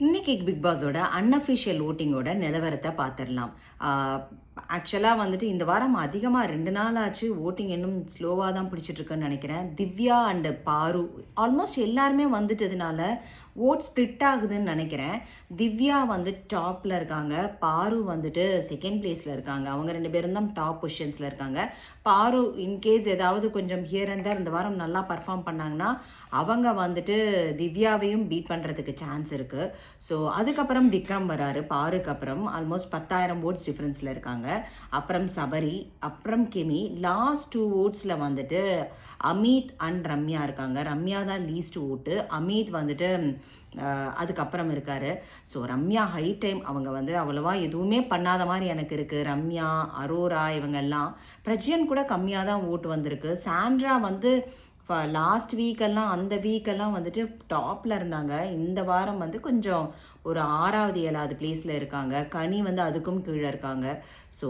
இன்னைக்கு big பாஸோட unofficial ஓட்டிங்கோட நிலவரத்தை பார்த்துடலாம். ஆக்சுவலாக வந்துட்டு இந்த வாரம் அதிகமாக 2 நாள் ஆச்சு. ஓட்டிங் இன்னும் ஸ்லோவாக தான் பிடிச்சிட்ருக்குன்னு நினைக்கிறேன். திவ்யா அண்டு பாரு ஆல்மோஸ்ட் எல்லாருமே வந்துட்டதுனால ஓட் ஸ்ப்ளிட் ஆகுதுன்னு நினைக்கிறேன். திவ்யா வந்து டாப்பில் இருக்காங்க, பாரு வந்துட்டு செகண்ட் பிளேஸில் இருக்காங்க. அவங்க 2 பேரும் தான் டாப் பொசிஷன்ஸில் இருக்காங்க. பாரு இன்கேஸ் ஏதாவது கொஞ்சம் ஹியர் அண்ட் தேர் இந்த வாரம் நல்லா பர்ஃபார்ம் பண்ணாங்கன்னா அவங்க வந்துட்டு திவ்யாவையும் பீட் பண்ணுறதுக்கு சான்ஸ் இருக்குது. ஸோ அதுக்கப்புறம் விக்ரம் வராரு. பாருக்கு அப்புறம் ஆல்மோஸ்ட் 10,000 ஓட்ஸ் டிஃப்ரென்ஸில் இருக்காங்க. அப்புறம் சபரி, அப்புறம் கிமி. லாஸ்ட் 2 ஓட்ஸில் வந்துட்டு அமித் அண்ட் ரம்யா இருக்காங்க. ரம்யா தான் லீஸ்ட் ஓட்டு. அமித் வந்துட்டு அதுக்கப்புறம் இருக்காரு. So Ramya high time. அவங்க வந்து அவ்வளோவா எதுவுமே பண்ணாத மாதிரி எனக்கு இருக்குது. ரம்யா, அரோரா இவங்கெல்லாம். பிரஜ்யன் கூட கம்மியாக தான் ஓட்டு வந்திருக்கு. சாண்ட்ரா வந்து லாஸ்ட் வீக்கெல்லாம் அந்த வீக்கெல்லாம் வந்துட்டு டாப்பில் இருந்தாங்க. இந்த வாரம் வந்து கொஞ்சம் ஒரு 6வது 7வது பிளேஸில் இருக்காங்க. கனி வந்து அதுக்கும் கீழே இருக்காங்க. ஸோ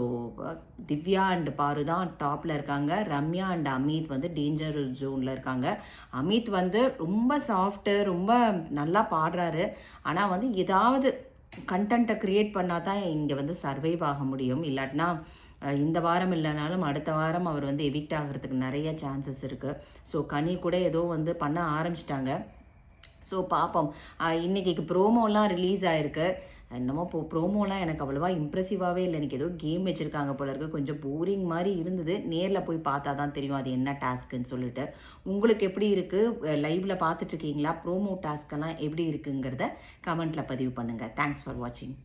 திவ்யா அண்ட் பாரு தான் டாப்பில் இருக்காங்க. ரம்யா அண்ட் அமித் வந்து டேஞ்சர் ஜோனில் இருக்காங்க. அமித் வந்து ரொம்ப சாஃப்ட்டு, ரொம்ப நல்லா பாடுறாரு. ஆனால் வந்து ஏதாவது கண்டென்ட்டை க்ரியேட் பண்ணால் தான் இங்கே வந்து சர்வைவ் ஆக முடியும். இல்லாட்டினா இந்த வாரம் இல்லைனாலும் அடுத்த வாரம் அவர் வந்து எவிக்ட் ஆகிறதுக்கு நிறைய சான்சஸ் இருக்குது. ஸோ கனி கூட ஏதோ வந்து பண்ண ஆரம்பிச்சிட்டாங்க. ஸோ பார்ப்போம். இன்றைக்கி ப்ரோமோலாம் ரிலீஸ் ஆகிருக்கு. என்னமோ ப்ரோமோலாம் எனக்கு அவ்வளோவா இம்ப்ரெசிவாகவே இல்லை. எனக்கு ஏதோ கேம் வச்சுருக்காங்க போல இருக்குது. கொஞ்சம் போரிங் மாதிரி இருந்தது. நேரில் போய் பார்த்தா தான் தெரியும் அது என்ன டாஸ்க்குன்னு சொல்லிட்டு. உங்களுக்கு எப்படி இருக்குது? லைவில் பார்த்துட்ருக்கீங்களா? ப்ரோமோ டாஸ்க்கெல்லாம் எப்படி இருக்குங்கிறத கமெண்ட்டில் பதிவு பண்ணுங்கள். தேங்க்ஸ் ஃபார் வாட்சிங்.